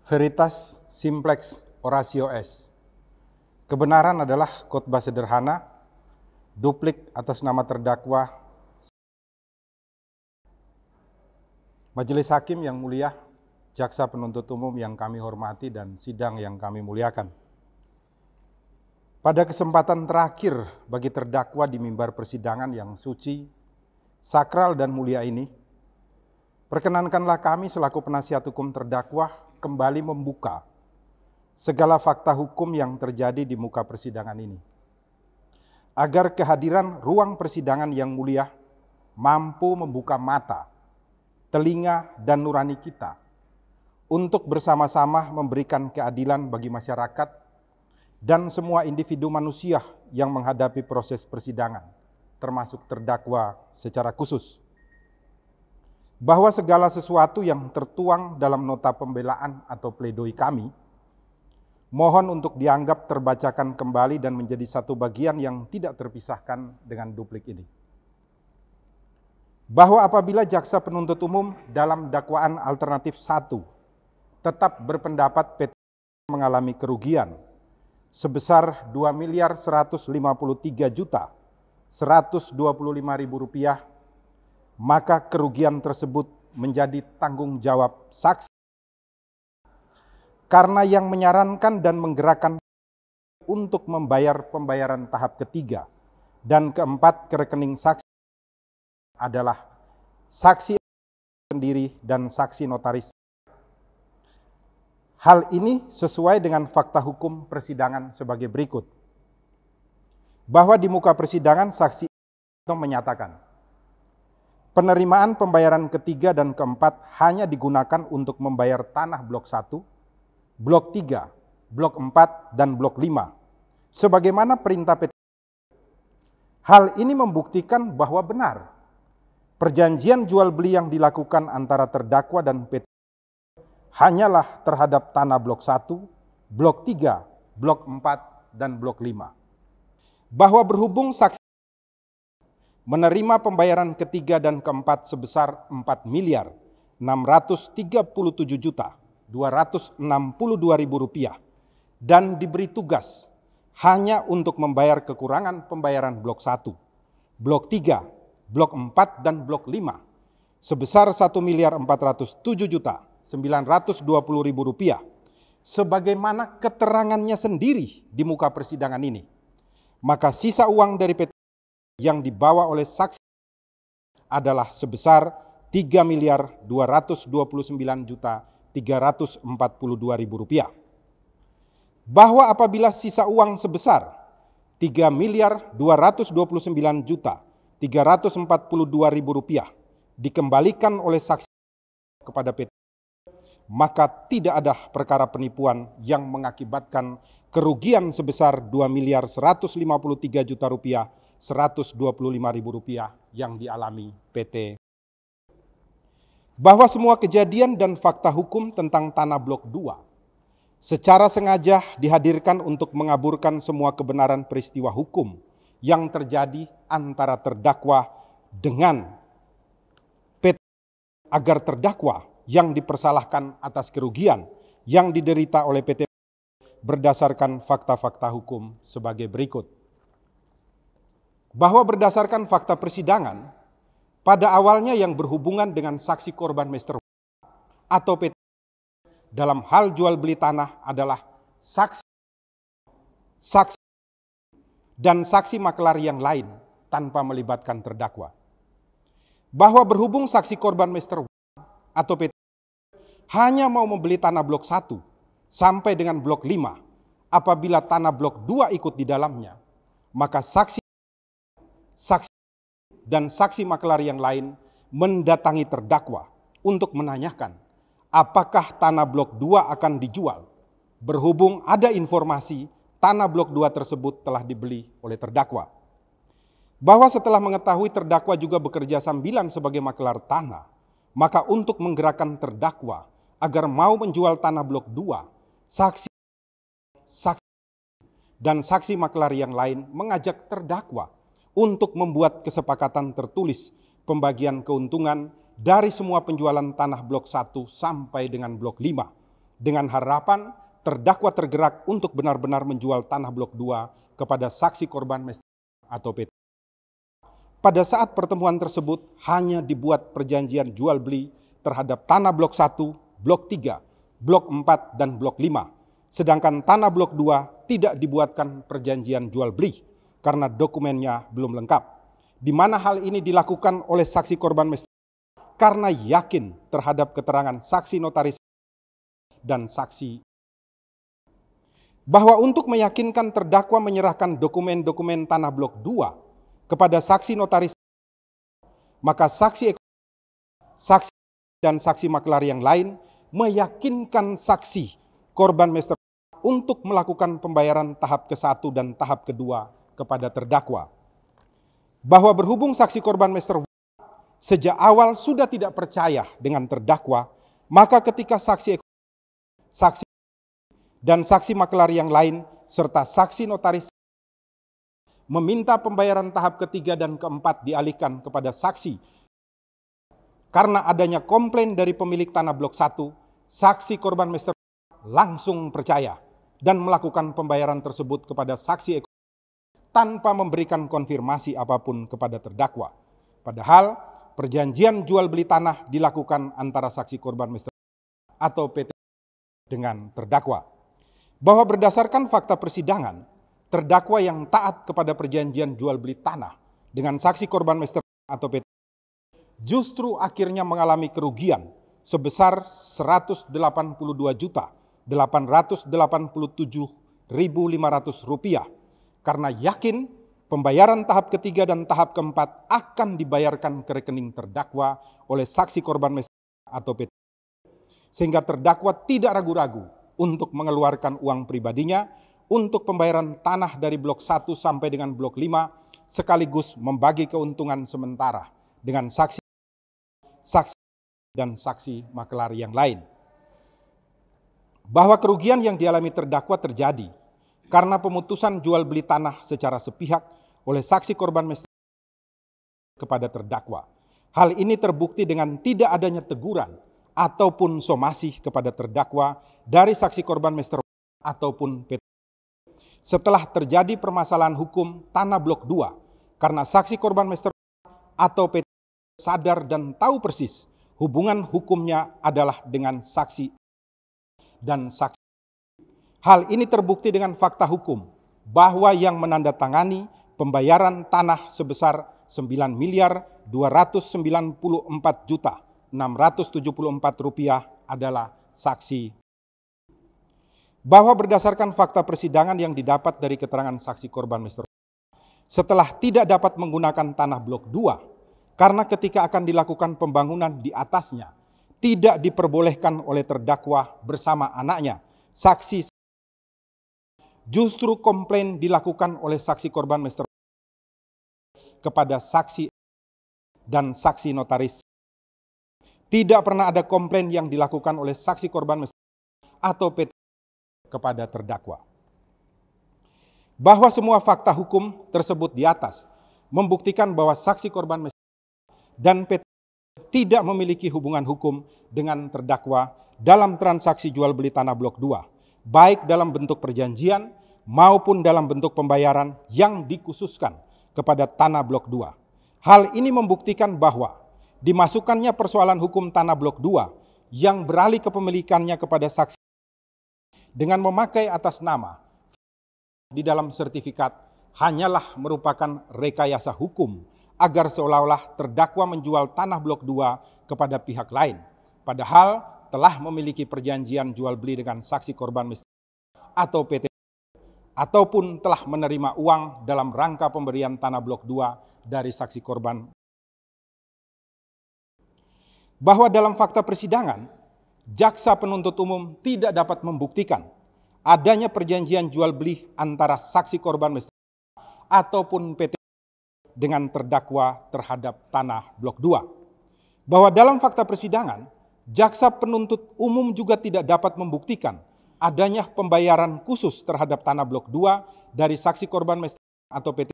Veritas simplex oratio est. Kebenaran adalah khotbah sederhana, duplik atas nama terdakwa. Majelis Hakim yang mulia, jaksa penuntut umum yang kami hormati dan sidang yang kami muliakan. Pada kesempatan terakhir bagi terdakwa di mimbar persidangan yang suci, sakral dan mulia ini, perkenankanlah kami selaku penasihat hukum terdakwa kembali membuka segala fakta hukum yang terjadi di muka persidangan ini, agar kehadiran ruang persidangan yang mulia mampu membuka mata, telinga, dan nurani kita untuk bersama-sama memberikan keadilan bagi masyarakat dan semua individu manusia yang menghadapi proses persidangan, termasuk terdakwa secara khusus. Bahwa segala sesuatu yang tertuang dalam nota pembelaan atau pledoi kami, mohon untuk dianggap terbacakan kembali dan menjadi satu bagian yang tidak terpisahkan dengan duplik ini. Bahwa apabila jaksa penuntut umum dalam dakwaan alternatif 1 tetap berpendapat PT mengalami kerugian sebesar Rp2.153.125.000, maka kerugian tersebut menjadi tanggung jawab saksi karena yang menyarankan dan menggerakkan untuk membayar pembayaran tahap ketiga dan keempat ke rekening saksi adalah saksi sendiri dan saksi notaris. Hal ini sesuai dengan fakta hukum persidangan sebagai berikut. Bahwa di muka persidangan saksi menyatakan penerimaan pembayaran ketiga dan keempat hanya digunakan untuk membayar tanah blok 1, blok 3, blok 4, dan blok 5, sebagaimana perintah PT. Hal ini membuktikan bahwa benar perjanjian jual beli yang dilakukan antara terdakwa dan PT hanyalah terhadap tanah blok 1, blok 3, blok 4, dan blok 5. Bahwa berhubung saksi menerima pembayaran ketiga dan keempat sebesar Rp4.637.262.000 dan diberi tugas hanya untuk membayar kekurangan pembayaran blok 1, blok 3, blok 4, dan blok 5 sebesar Rp1.407.920.000 sebagaimana keterangannya sendiri di muka persidangan ini, maka sisa uang dari PT yang dibawa oleh saksi adalah sebesar Rp3.229.342.000. Bahwa apabila sisa uang sebesar Rp3.229.342.000 dikembalikan oleh saksi kepada PT, maka tidak ada perkara penipuan yang mengakibatkan kerugian sebesar Rp2.153.125.000 yang dialami PT. Bahwa semua kejadian dan fakta hukum tentang tanah blok 2 secara sengaja dihadirkan untuk mengaburkan semua kebenaran peristiwa hukum yang terjadi antara terdakwa dengan PT, agar terdakwa yang dipersalahkan atas kerugian yang diderita oleh PT berdasarkan fakta-fakta hukum sebagai berikut. Bahwa berdasarkan fakta persidangan, pada awalnya yang berhubungan dengan saksi korban Mr. atau PT dalam hal jual beli tanah adalah saksi dan saksi makelar yang lain tanpa melibatkan terdakwa. Bahwa berhubung saksi korban Mr. atau PT hanya mau membeli tanah blok 1 sampai dengan blok 5, apabila tanah blok 2 ikut di dalamnya, maka saksi dan saksi makelar yang lain mendatangi terdakwa untuk menanyakan apakah tanah blok 2 akan dijual, berhubung ada informasi tanah blok 2 tersebut telah dibeli oleh terdakwa. Bahwa setelah mengetahui terdakwa juga bekerja sambilan sebagai makelar tanah, maka untuk menggerakkan terdakwa agar mau menjual tanah blok 2, saksi dan saksi makelar yang lain mengajak terdakwa untuk membuat kesepakatan tertulis pembagian keuntungan dari semua penjualan tanah blok 1 sampai dengan blok 5 dengan harapan terdakwa tergerak untuk benar-benar menjual tanah blok 2 kepada saksi korban Mr. atau PT. Pada saat pertemuan tersebut hanya dibuat perjanjian jual beli terhadap tanah blok 1, blok 3, blok 4, dan blok 5. Sedangkan tanah blok 2 tidak dibuatkan perjanjian jual beli karena dokumennya belum lengkap. Di mana hal ini dilakukan oleh saksi korban Mr. karena yakin terhadap keterangan saksi notaris dan saksi bahwa untuk meyakinkan terdakwa menyerahkan dokumen-dokumen tanah blok 2 kepada saksi notaris, maka saksi dan saksi makelar yang lain meyakinkan saksi korban Mr. untuk melakukan pembayaran tahap ke-1 dan tahap kedua kepada terdakwa. Bahwa berhubung saksi korban Mr. sejak awal sudah tidak percaya dengan terdakwa, maka ketika saksi dan saksi makelar yang lain serta saksi notaris meminta pembayaran tahap ketiga dan keempat dialihkan kepada saksi karena adanya komplain dari pemilik tanah blok 1, saksi korban Mr. langsung percaya dan melakukan pembayaran tersebut kepada saksi tanpa memberikan konfirmasi apapun kepada terdakwa. Padahal perjanjian jual beli tanah dilakukan antara saksi korban Mr. atau PT dengan terdakwa. Bahwa berdasarkan fakta persidangan, terdakwa yang taat kepada perjanjian jual beli tanah dengan saksi korban Mr. atau PT justru akhirnya mengalami kerugian sebesar Rp182.887.500 karena yakin pembayaran tahap ketiga dan tahap keempat akan dibayarkan ke rekening terdakwa oleh saksi korban Mr. atau PT. Sehingga terdakwa tidak ragu-ragu untuk mengeluarkan uang pribadinya untuk pembayaran tanah dari blok 1 sampai dengan blok 5 sekaligus membagi keuntungan sementara dengan saksi dan saksi makelar yang lain. Bahwa kerugian yang dialami terdakwa terjadi karena pemutusan jual beli tanah secara sepihak oleh saksi korban Mr. kepada terdakwa. Hal ini terbukti dengan tidak adanya teguran ataupun somasi kepada terdakwa dari saksi korban Mr. ataupun PT. Setelah terjadi permasalahan hukum tanah blok 2 karena saksi korban Mr. atau PT sadar dan tahu persis hubungan hukumnya adalah dengan saksi dan saksi. Hal ini terbukti dengan fakta hukum bahwa yang menandatangani pembayaran tanah sebesar Rp9.294.674 adalah saksi. Bahwa berdasarkan fakta persidangan yang didapat dari keterangan saksi korban Mr. setelah tidak dapat menggunakan tanah blok 2 karena ketika akan dilakukan pembangunan di atasnya tidak diperbolehkan oleh terdakwa bersama anaknya, saksi. Justru komplain dilakukan oleh saksi korban Mr. kepada saksi dan saksi notaris. Tidak pernah ada komplain yang dilakukan oleh saksi korban Mr. atau PT kepada terdakwa. Bahwa semua fakta hukum tersebut di atas membuktikan bahwa saksi korban Mr. dan PT tidak memiliki hubungan hukum dengan terdakwa dalam transaksi jual beli tanah blok 2, baik dalam bentuk perjanjian maupun dalam bentuk pembayaran yang dikhususkan kepada tanah blok 2. Hal ini membuktikan bahwa dimasukkannya persoalan hukum tanah blok 2 yang beralih kepemilikannya kepada saksi dengan memakai atas nama di dalam sertifikat hanyalah merupakan rekayasa hukum agar seolah-olah terdakwa menjual tanah blok 2 kepada pihak lain, padahal telah memiliki perjanjian jual beli dengan saksi korban Mr. atau PT, ataupun telah menerima uang dalam rangka pemberian tanah blok 2 dari saksi korban. Bahwa dalam fakta persidangan, jaksa penuntut umum tidak dapat membuktikan adanya perjanjian jual beli antara saksi korban Mr. ataupun PT dengan terdakwa terhadap tanah blok 2. Bahwa dalam fakta persidangan, jaksa penuntut umum juga tidak dapat membuktikan adanya pembayaran khusus terhadap tanah blok 2 dari saksi korban Mr. atau PT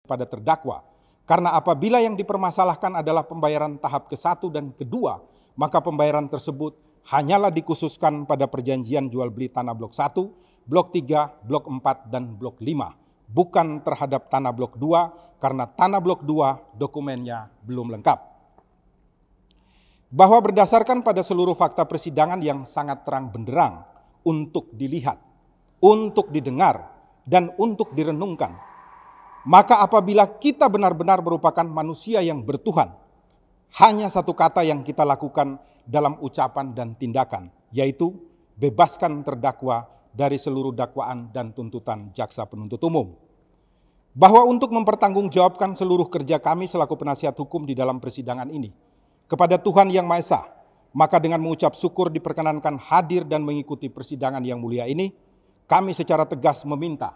pada terdakwa. Karena apabila yang dipermasalahkan adalah pembayaran tahap ke-1 dan kedua, maka pembayaran tersebut hanyalah dikhususkan pada perjanjian jual beli tanah blok 1, blok 3, blok 4, dan blok 5. Bukan terhadap tanah blok 2 karena tanah blok 2 dokumennya belum lengkap. Bahwa berdasarkan pada seluruh fakta persidangan yang sangat terang benderang untuk dilihat, untuk didengar, dan untuk direnungkan, maka apabila kita benar-benar merupakan manusia yang bertuhan, hanya satu kata yang kita lakukan dalam ucapan dan tindakan, yaitu bebaskan terdakwa dari seluruh dakwaan dan tuntutan jaksa penuntut umum. Bahwa untuk mempertanggungjawabkan seluruh kerja kami selaku penasihat hukum di dalam persidangan ini kepada Tuhan Yang Maha Esa, maka dengan mengucap syukur diperkenankan hadir dan mengikuti persidangan yang mulia ini, kami secara tegas meminta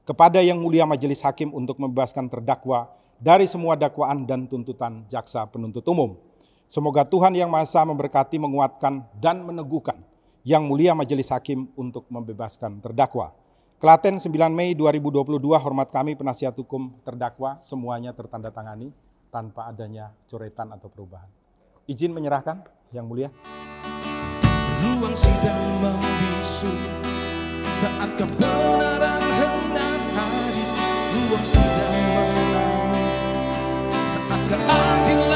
kepada Yang Mulia Majelis Hakim untuk membebaskan terdakwa dari semua dakwaan dan tuntutan jaksa penuntut umum. Semoga Tuhan Yang Maha Esa memberkati, menguatkan, dan meneguhkan Yang Mulia Majelis Hakim untuk membebaskan terdakwa. Klaten 9 Mei 2022, hormat kami penasihat hukum terdakwa semuanya tertandatangani tanpa adanya coretan atau perubahan. Izin menyerahkan Yang Mulia. Ruang sidang membisu saat kebenaran hendak hadir. Ruang sidang menangis saat keadilan